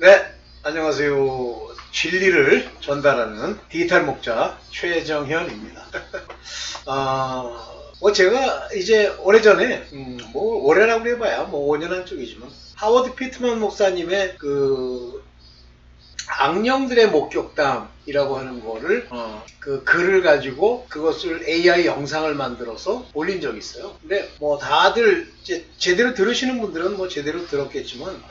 네, 안녕하세요. 진리를 전달하는 디지털 목자 최정현입니다. 제가 이제 오래전에, 오래라고 해봐야 5년 한쪽이지만, 하워드 피트만 목사님의 악령들의 목격담이라고 하는 거를, 그 글을 가지고 그것을 AI 영상을 만들어서 올린 적이 있어요. 근데 다들 이제 제대로 들으시는 분들은 제대로 들었겠지만,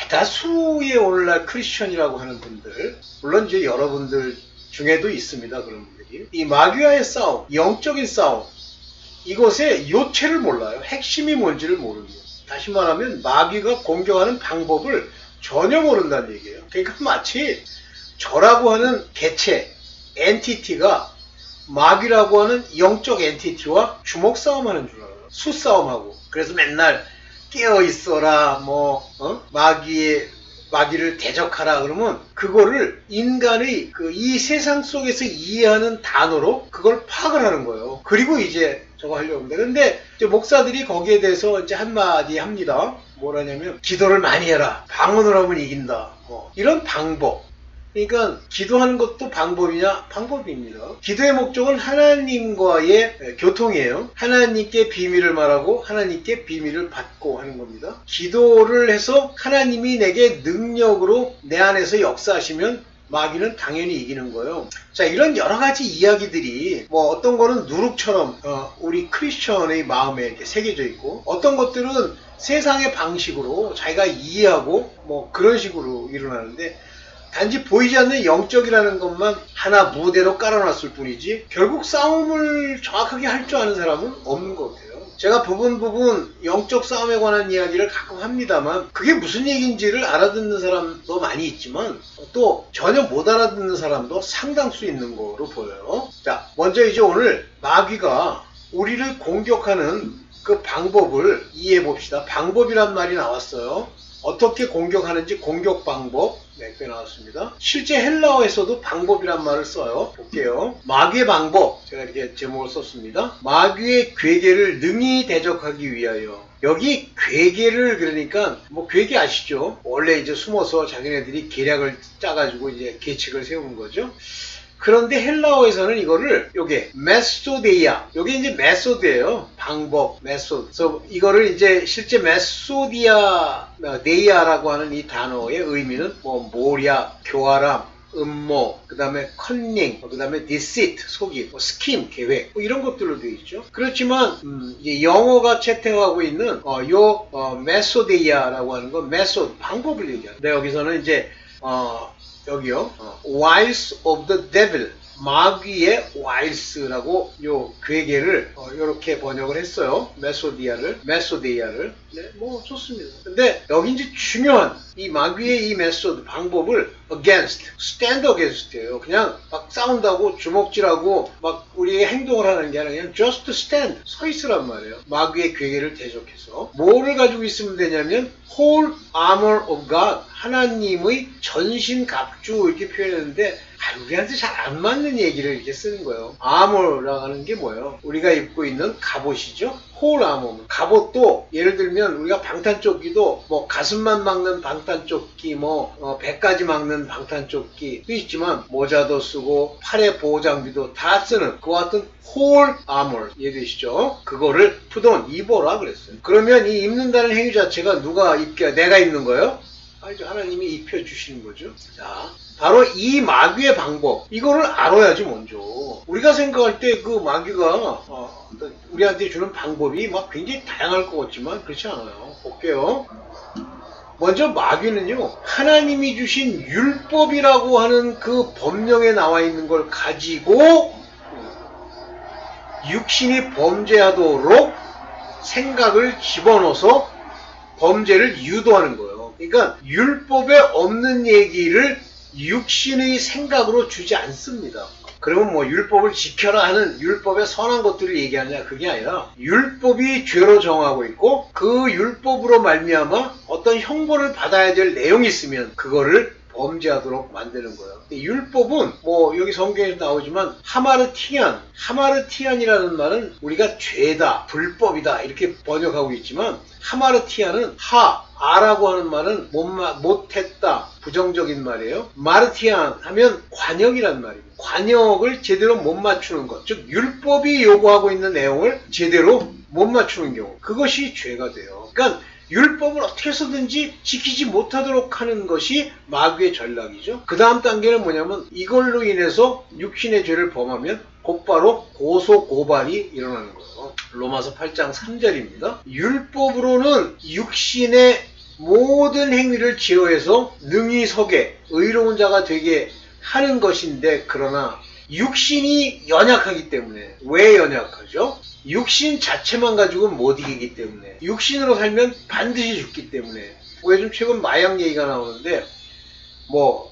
대다수의 오늘날 크리스천이라고 하는 분들, 물론 이제 여러분들 중에도 있습니다. 그런 분들이. 이 마귀와의 싸움, 영적인 싸움, 이것의 요체를 몰라요. 핵심이 뭔지를 모릅니다. 다시 말하면 마귀가 공격하는 방법을 전혀 모른다는 얘기예요. 그러니까 마치 저라고 하는 개체, 엔티티가 마귀라고 하는 영적 엔티티와 주먹 싸움하는 줄 알아요. 수싸움하고. 그래서 맨날 깨어있어라, 마귀를 대적하라 그러면 그거를 인간의 이 세상 속에서 이해하는 단어로 그걸 파악을 하는 거예요. 그리고 이제 저거 하려고 합니다. 근데 이제 목사들이 거기에 대해서 이제 한마디 합니다. 뭐라냐면 기도를 많이 해라. 방언을 하면 이긴다. 이런 방법. 그러니까 기도하는 것도 방법이냐? 방법입니다. 기도의 목적은 하나님과의 교통이에요. 하나님께 비밀을 말하고 하나님께 비밀을 받고 하는 겁니다. 기도를 해서 하나님이 내게 능력으로 내 안에서 역사하시면 마귀는 당연히 이기는 거예요. 자, 이런 여러 가지 이야기들이 어떤 거는 누룩처럼 우리 크리스천의 마음에 이렇게 새겨져 있고, 어떤 것들은 세상의 방식으로 자기가 이해하고 그런 식으로 일어나는데, 단지 보이지 않는 영적이라는 것만 하나 무대로 깔아놨을 뿐이지 결국 싸움을 정확하게 할 줄 아는 사람은 없는 것 같아요. 제가 부분 영적 싸움에 관한 이야기를 가끔 합니다만 그게 무슨 얘기인지를 알아듣는 사람도 많이 있지만 또 전혀 못 알아듣는 사람도 상당수 있는 거로 보여요. 자, 먼저 이제 오늘 마귀가 우리를 공격하는 그 방법을 이해해 봅시다. 방법이란 말이 나왔어요. 어떻게 공격하는지 공격 방법 몇 개 나왔습니다. 실제 헬라어에서도 방법이란 말을 써요. 볼게요. 마귀의 방법, 제가 이렇게 제목을 썼습니다. 마귀의 괴계를 능히 대적하기 위하여. 여기 괴계를 그러니까 괴계 아시죠? 원래 이제 숨어서 자기네들이 계략을 짜가지고 이제 계책을 세우는 거죠. 그런데 헬라어에서는 이거를 요게 메소데이아, 요게 이제 메소드예요. 방법, 메소드. 그래서 이거를 이제 실제 메소디아라고 하는 이 단어의 의미는 모략, 교활함, 음모, 그 다음에 컨닝, 그 다음에 deceit, 속임, 스킴, 계획, 이런 것들로 되어 있죠. 그렇지만 이제 영어가 채택하고 있는 메소데이아라고 하는 건 메소드, 방법을 얘기하는. 근데 여기서는 이제 여기요, wiles of the devil, 마귀의 wiles라고 요 괴계를 이렇게 번역을 했어요. 메소데이아를. 네, 좋습니다. 근데 여기 이제 중요한 이 마귀의 이 메소드, 방법을 stand against예요. 그냥 막 싸운다고 주먹질하고 막 우리의 행동을 하는 게 아니라 그냥 just stand, 서 있으란 말이에요. 마귀의 괴계를 대적해서 뭐를 가지고 있으면 되냐면 whole armor of God, 하나님의 전신 갑주 이렇게 표현했는데 우리한테 잘 안 맞는 얘기를 이렇게 쓰는 거예요. armor라고 하는 게 뭐예요? 우리가 입고 있는 갑옷이죠. whole armor. 갑옷도 예를 들면 우리가 방탄조끼도 가슴만 막는 방탄조끼, 100가지 막는 방탄조끼도 있지만 모자도 쓰고 팔에 보호장비도 다 쓰는 그와 같은 whole armor 이해되시죠? 그거를 put on, 입어라 그랬어요. 그러면 이 입는다는 행위 자체가 누가 입게? 내가 입는 거예요? 아니죠. 하나님이 입혀주시는 거죠. 자, 바로 이 마귀의 방법, 이거를 알아야지 먼저. 우리가 생각할 때 그 마귀가 우리한테 주는 방법이 굉장히 다양할 것 같지만 그렇지 않아요. 볼게요. 먼저 마귀는요, 하나님이 주신 율법이라고 하는 그 법령에 나와 있는 걸 가지고 육신이 범죄하도록 생각을 집어넣어서 범죄를 유도하는 거예요. 그러니까 율법에 없는 얘기를 육신의 생각으로 주지 않습니다. 그러면 율법을 지켜라 하는 율법의 선한 것들을 얘기하냐, 그게 아니라 율법이 죄로 정하고 있고 그 율법으로 말미암아 어떤 형벌을 받아야 될 내용이 있으면 그거를 범죄하도록 만드는 거예요. 율법은 뭐 여기 성경에서 나오지만 하마르티안이라는 말은 우리가 죄다, 불법이다 이렇게 번역하고 있지만 하마르티안은 아라고 하는 말은 못했다, 부정적인 말이에요. 마르티안 하면 관역이란 말입니다. 관역을 제대로 못 맞추는 것, 즉 율법이 요구하고 있는 내용을 제대로 못 맞추는 경우, 그것이 죄가 돼요. 그러니까 율법을 어떻게 해서든지 지키지 못하도록 하는 것이 마귀의 전략이죠. 그 다음 단계는 뭐냐면 이걸로 인해서 육신의 죄를 범하면 곧바로 고소 고발이 일어나는 거예요. 로마서 8장 3절입니다. 율법으로는 육신의 모든 행위를 제어해서 능히 서게 의로운 자가 되게 하는 것인데, 그러나 육신이 연약하기 때문에. 왜 연약하죠? 육신 자체만 가지고 못 이기기 때문에. 육신으로 살면 반드시 죽기 때문에. 요즘 최근 마약 얘기가 나오는데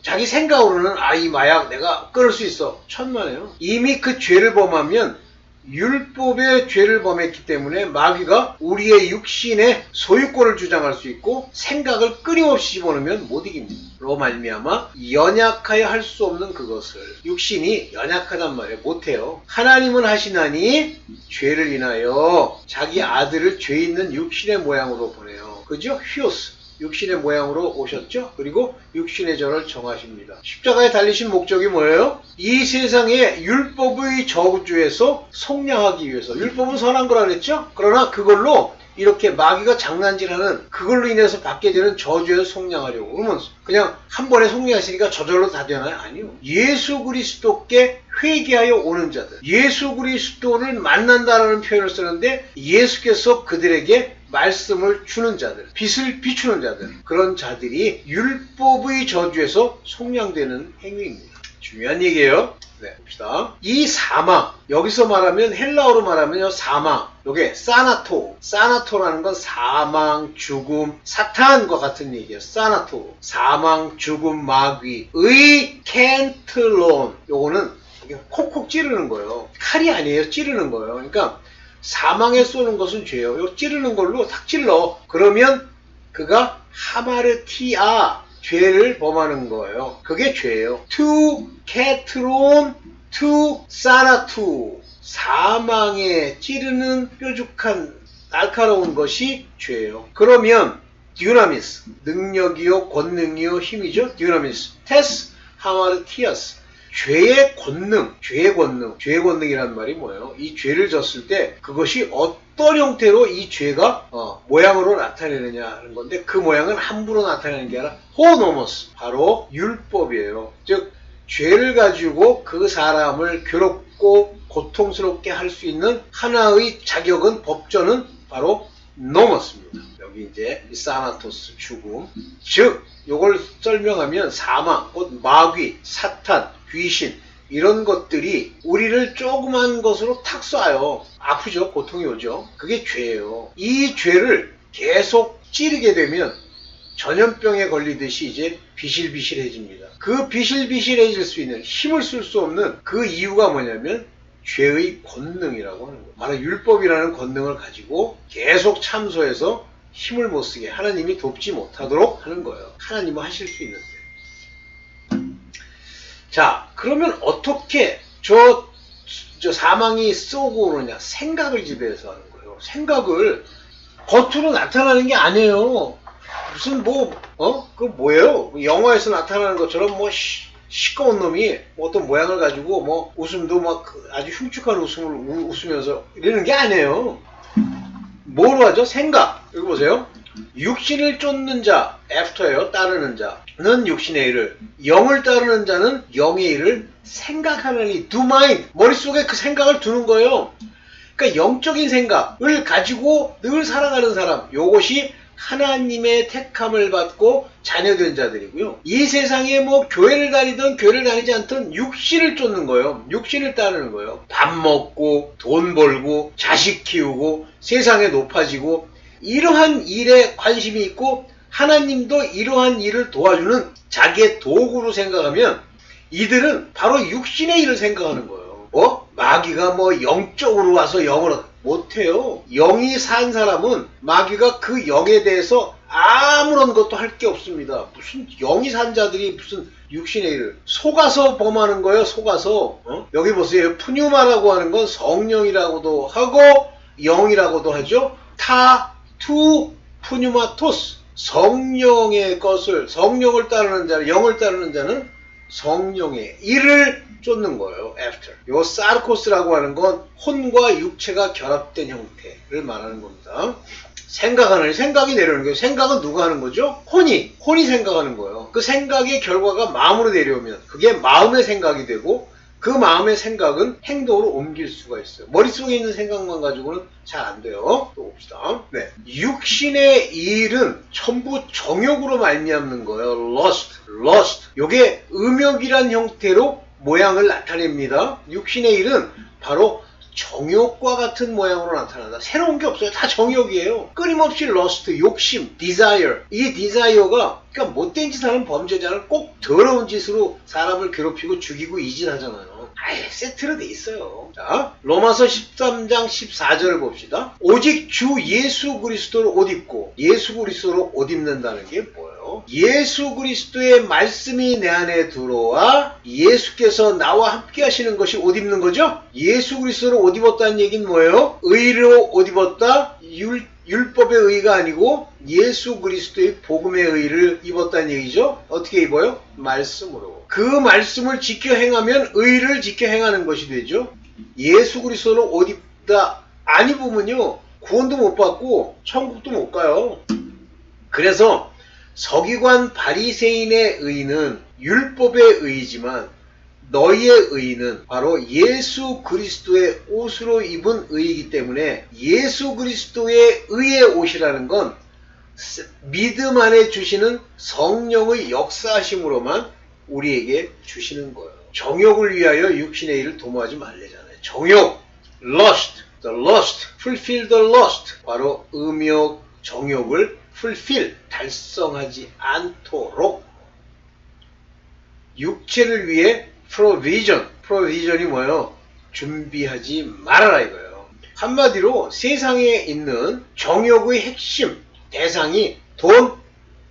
자기 생각으로는 이 마약 내가 끊을 수 있어. 천만에요. 이미 그 죄를 범하면 율법의 죄를 범했기 때문에 마귀가 우리의 육신의 소유권을 주장할 수 있고 생각을 끊임없이 집어넣으면 못 이깁니다. 로 말미암아 연약하여 할 수 없는 그것을, 육신이 연약하단 말이에요. 못해요. 하나님은 하시나니 죄를 인하여 자기 아들을 죄 있는 육신의 모양으로 보내요. 그죠? 휴스. 육신의 모양으로 오셨죠? 그리고 육신의 저를 정하십니다. 십자가에 달리신 목적이 뭐예요? 이 세상의 율법의 저주에서 속량하기 위해서. 율법은 선한 거라 그랬죠? 그러나 그걸로 이렇게 마귀가 장난질하는, 그걸로 인해서 받게 되는 저주에서 속량하려고. 그러면 그냥 한 번에 속량하시니까 저절로 다 되나요? 아니요. 예수 그리스도께 회개하여 오는 자들, 예수 그리스도를 만난다라는 표현을 쓰는데 예수께서 그들에게 말씀을 주는 자들, 빛을 비추는 자들, 그런 자들이 율법의 저주에서 속량되는 행위입니다. 중요한 얘기예요. 네, 봅시다. 이 사망, 여기서 말하면 헬라어로 말하면요, 사망. 요게 사나토라는 건 사망, 죽음, 사탄과 같은 얘기예요. 사나토, 사망, 죽음, 마귀의 켄틀론. 요거는 콕콕 찌르는 거예요. 칼이 아니에요. 찌르는 거예요. 그러니까 사망에 쏘는 것은 죄예요. 요 찌르는 걸로 탁 찔러. 그러면 그가 하마르티아, 죄를 범하는 거예요. 그게 죄예요. 투 케트론 투 사나투, 사망에 찌르는 뾰족한 날카로운 것이 죄예요. 그러면 듀나미스, 능력이요 권능이요 힘이죠. 듀나미스. 테스 하마르티아스, 죄의 권능, 죄의 권능이라는 말이 뭐예요? 이 죄를 졌을 때 그것이 어떤 형태로 이 죄가 모양으로 나타내느냐 하는 건데, 그 모양은 함부로 나타내는 게 아니라 호노모스, 바로 율법이에요. 즉 죄를 가지고 그 사람을 괴롭고 고통스럽게 할 수 있는 하나의 자격은, 법전은 바로 노머스입니다. 여기 이제 사나토스, 죽음, 즉 요걸 설명하면 사망, 곧 마귀, 사탄, 귀신, 이런 것들이 우리를 조그만 것으로 탁 쏴요. 아프죠? 고통이 오죠? 그게 죄예요. 이 죄를 계속 찌르게 되면 전염병에 걸리듯이 이제 비실비실해집니다. 그 비실비실해질 수 있는, 힘을 쓸 수 없는 그 이유가 뭐냐면 죄의 권능이라고 하는 거예요. 바로 율법이라는 권능을 가지고 계속 참소해서 힘을 못 쓰게, 하나님이 돕지 못하도록 하는 거예요. 하나님은 하실 수 있는데. 자, 그러면 어떻게 저 사망이 쏘고 오느냐? 생각을 지배해서 하는 거예요. 생각을 겉으로 나타나는 게 아니에요. 무슨 그 뭐예요? 영화에서 나타나는 것처럼 시꺼먼 놈이 어떤 모양을 가지고 웃음도 아주 흉측한 웃음을 웃으면서 이러는 게 아니에요. 뭐로 하죠? 생각. 여기 보세요. 육신을 쫓는 자, 애프터예요. 따르는 자는 육신의 일을, 영을 따르는 자는 영의 일을 생각하느니, do mind. 머릿속에 그 생각을 두는 거예요. 그러니까 영적인 생각을 가지고 늘 살아가는 사람, 요것이 하나님의 택함을 받고 자녀된 자들이고요. 이 세상에 교회를 다니든 교회를 다니지 않든 육신을 쫓는 거예요. 육신을 따르는 거예요. 밥 먹고 돈 벌고 자식 키우고 세상에 높아지고, 이러한 일에 관심이 있고 하나님도 이러한 일을 도와주는 자기의 도구로 생각하면 이들은 바로 육신의 일을 생각하는 거예요. 마귀가 영적으로 와서 영으로 못해요. 영이 산 사람은 마귀가 그 영에 대해서 아무런 것도 할 게 없습니다. 무슨 영이 산 자들이 무슨 육신의 일을 속아서 범하는 거예요. 속아서. 여기 보세요. 푸뉴마라고 하는 건 성령이라고도 하고 영이라고도 하죠. 투 푸뉴마토스, 성령의 것을, 성령을 따르는 자는, 영을 따르는 자는 성령의 일을 쫓는 거예요. after. 요 사르코스라고 하는 건 혼과 육체가 결합된 형태를 말하는 겁니다. 생각하는, 생각이 내려오는 거예요. 생각은 누가 하는 거죠? 혼이 생각하는 거예요. 그 생각의 결과가 마음으로 내려오면 그게 마음의 생각이 되고, 그 마음의 생각은 행동으로 옮길 수가 있어요. 머릿속에 있는 생각만 가지고는 잘 안 돼요. 또 봅시다. 네. 육신의 일은 전부 정욕으로 말미암는 거예요. lust. 요게 음욕이란 형태로 모양을 나타냅니다. 육신의 일은 바로 정욕과 같은 모양으로 나타난다. 새로운 게 없어요. 다 정욕이에요. 끊임없이 lust, 욕심, desire. 이 desire가, 그러니까 못된 짓 하는 범죄자는 꼭 더러운 짓으로 사람을 괴롭히고 죽이고 이 짓 하잖아요. 아예 세트로 돼 있어요. 자, 로마서 13장 14절을 봅시다. 오직 주 예수 그리스도를 옷 입고, 예수 그리스도로 옷 입는다는 게 뭐예요? 예수 그리스도의 말씀이 내 안에 들어와 예수께서 나와 함께 하시는 것이 옷 입는 거죠? 예수 그리스도를 옷 입었다는 얘기는 뭐예요? 의로 옷 입었다? 율법의 의가 아니고 예수 그리스도의 복음의 의를 입었다는 얘기죠. 어떻게 입어요? 말씀으로. 그 말씀을 지켜 행하면 의를 지켜 행하는 것이 되죠. 예수 그리스도로 옷 입다 안 입으면요, 구원도 못 받고 천국도 못 가요. 그래서 서기관 바리새인의 의는 율법의 의이지만 너희의 의는 바로 예수 그리스도의 옷으로 입은 의이기 때문에, 예수 그리스도의 의의 옷이라는 건 믿음 안에 주시는 성령의 역사하심으로만 우리에게 주시는 거예요. 정욕을 위하여 육신의 일을 도모하지 말래잖아요. 정욕, lust, fulfill the lust. 바로 음욕, 정욕을 fulfill, 달성하지 않도록 육체를 위해 provision이 뭐예요? 준비하지 말아라 이거예요. 한마디로 세상에 있는 정욕의 핵심, 대상이 돈,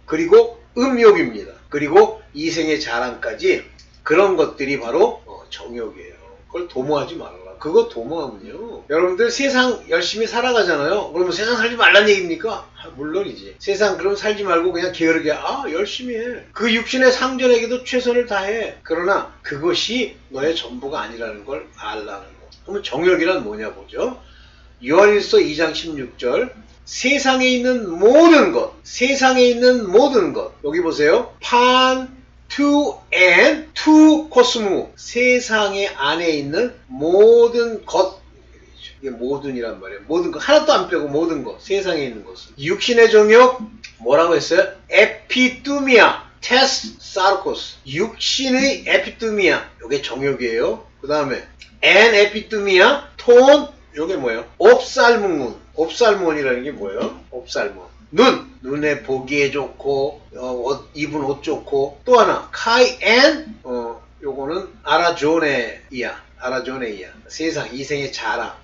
그리고 음욕입니다. 그리고 이생의 자랑까지, 그런 것들이 바로 정욕이에요. 그걸 도모하지 말아라. 그거 도모하면요, 여러분들 세상 열심히 살아가잖아요. 그러면 세상 살지 말란 얘기입니까? 물론이지. 세상 그럼 살지 말고 그냥 게으르게 열심히 해. 그 육신의 상전에게도 최선을 다해. 그러나 그것이 너의 전부가 아니라는 걸 알라는 거. 그러면 정욕이란 뭐냐 보죠. 요한일서 2장 16절. 세상에 있는 모든 것, 여기 보세요. 투 코스모, 세상의 안에 있는 모든 것. 이게 모든이란 말이에요. 모든 것, 하나도 안 빼고 모든 것, 세상에 있는 것은. 육신의 정욕, 뭐라고 했어요? 에피뚜미아, 테스 사르코스. 육신의 에피뚜미아, 이게 정욕이에요. 그 다음에 에피뚜미아, 톤, 이게 뭐예요? 옵살몬이라는 게 뭐예요? 옵살몬. 눈에 보기에 좋고, 입은 옷 좋고. 또 하나, 요거는 아라조네이아. 세상, 이생의 자랑.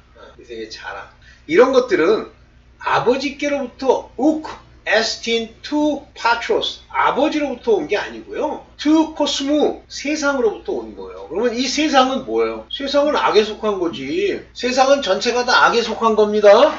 이런 것들은 아버지께로부터 에스틴 투 파트로스, 아버지로부터 온 게 아니고요. 투 코스모, 세상으로부터 온 거예요. 그러면 이 세상은 뭐예요? 세상은 악에 속한 거지. 세상은 전체가 다 악에 속한 겁니다.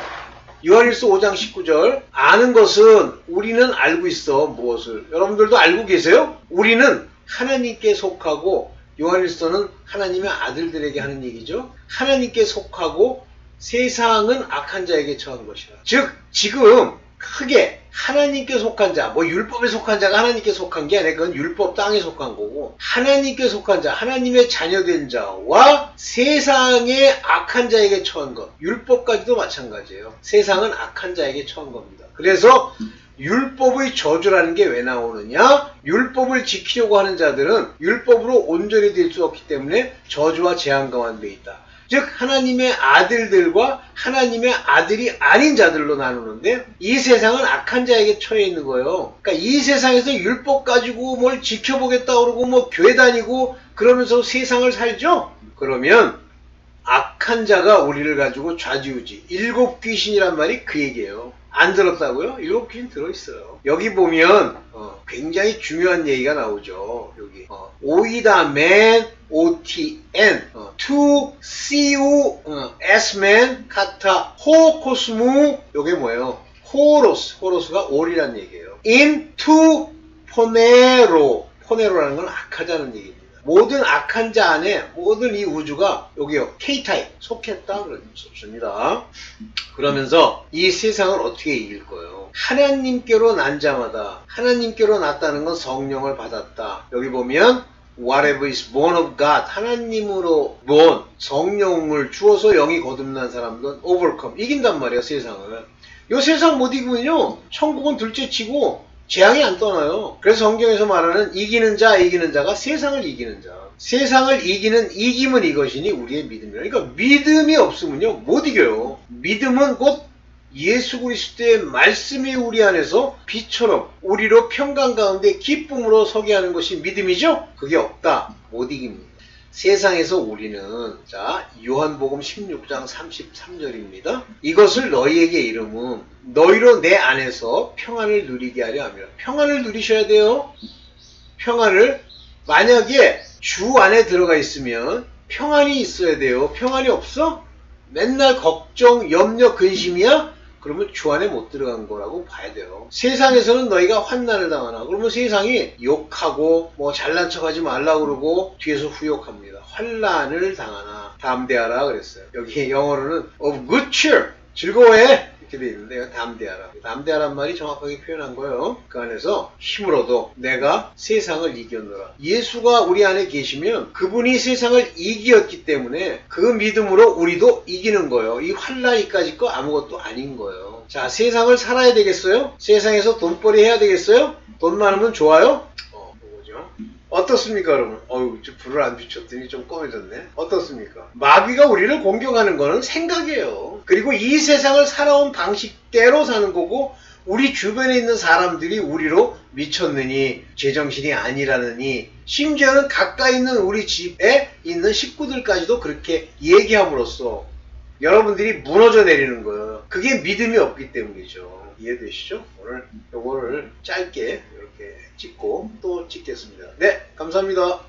요한일서 5장 19절. 아는 것은 우리는 알고 있어. 무엇을? 여러분들도 알고 계세요? 우리는 하나님께 속하고, 요한일서는 하나님의 아들들에게 하는 얘기죠. 하나님께 속하고 세상은 악한 자에게 처한 것이라. 즉 지금 크게 하나님께 속한 자, 율법에 속한 자가 하나님께 속한 게 아니라 그건 율법 땅에 속한 거고, 하나님께 속한 자, 하나님의 자녀된 자와 세상의 악한 자에게 처한 것, 율법까지도 마찬가지예요. 세상은 악한 자에게 처한 겁니다. 그래서 율법의 저주라는 게 왜 나오느냐? 율법을 지키려고 하는 자들은 율법으로 온전히 될 수 없기 때문에 저주와 재앙 가운데 있다. 즉 하나님의 아들들과 하나님의 아들이 아닌 자들로 나누는데, 이 세상은 악한 자에게 처해 있는 거예요. 그러니까 이 세상에서 율법 가지고 뭘 지켜보겠다 그러고 교회 다니고 그러면서 세상을 살죠? 그러면 악한 자가 우리를 가지고 좌지우지, 일곱 귀신이란 말이 그 얘기예요. 안 들었다고요? 7귀신 들어있어요. 여기 보면 굉장히 중요한 얘기가 나오죠. 여기 오이다 맨 OTN to CU S맨 카타 호코스무 요게 뭐예요? 호로스가 올이란 얘기예요. into 포네로라는 건 악하자는 얘기입니다. 모든 악한 자 안에 모든 이 우주가 여기요 K타입 속했다 그렇습니다. 그러면서 이 세상을 어떻게 이길 거예요? 하나님께로 난 자마다 하나님께로 났다는 건 성령을 받았다. 여기 보면 whatever is born of God 하나님으로 born 성령을 주어서 영이 거듭난 사람들은 overcome 이긴단 말이에요. 세상을. 이 세상 못 이기면요 천국은 둘째치고 재앙이 안 떠나요. 그래서 성경에서 말하는 이기는 자가 세상을 이기는 자. 세상을 이기는 이김은 이것이니 우리의 믿음이라. 그러니까 믿음이 없으면요 못 이겨요. 믿음은 곧 예수 그리스도의 말씀이 우리 안에서 빛처럼 우리로 평강 가운데 기쁨으로 서게 하는 것이 믿음이죠. 그게 없다 못 이깁니다. 세상에서 우리는 자 요한복음 16장 33절입니다. 이것을 너희에게 이름은 너희로 내 안에서 평안을 누리게 하려 함이라. 평안을 누리셔야 돼요. 평안을 만약에 주 안에 들어가 있으면 평안이 있어야 돼요. 평안이 없어? 맨날 걱정, 염려, 근심이야? 그러면 주 안에 못 들어간 거라고 봐야 돼요. 세상에서는 너희가 환난을 당하나 그러면 세상이 욕하고 뭐 잘난 척하지 말라 그러고 뒤에서 후욕합니다. 환난을 당하나 담대하라 그랬어요. 여기 영어로는 of good cheer 즐거워해 이렇게 돼 있는데 담대하라. 담대하란 말이 정확하게 표현한 거예요. 그 안에서 힘을 얻어 내가 세상을 이겼노라. 예수가 우리 안에 계시면 그분이 세상을 이겼기 때문에 그 믿음으로 우리도 이기는 거예요. 이 환난이까지 거 아무것도 아닌 거예요. 자, 세상을 살아야 되겠어요? 세상에서 돈벌이 해야 되겠어요? 돈 많으면 좋아요? 그거죠. 어떻습니까, 여러분? 불을 안 비췄더니 좀 꺼매졌네. 어떻습니까? 마귀가 우리를 공격하는 거는 생각이에요. 그리고 이 세상을 살아온 방식대로 사는 거고, 우리 주변에 있는 사람들이 우리로 미쳤느니, 제정신이 아니라느니, 심지어는 가까이 있는 우리 집에 있는 식구들까지도 그렇게 얘기함으로써 여러분들이 무너져 내리는 거예요. 그게 믿음이 없기 때문이죠. 이해되시죠? 오늘 요거를 짧게 이렇게 찍고 또 찍겠습니다. 네, 감사합니다.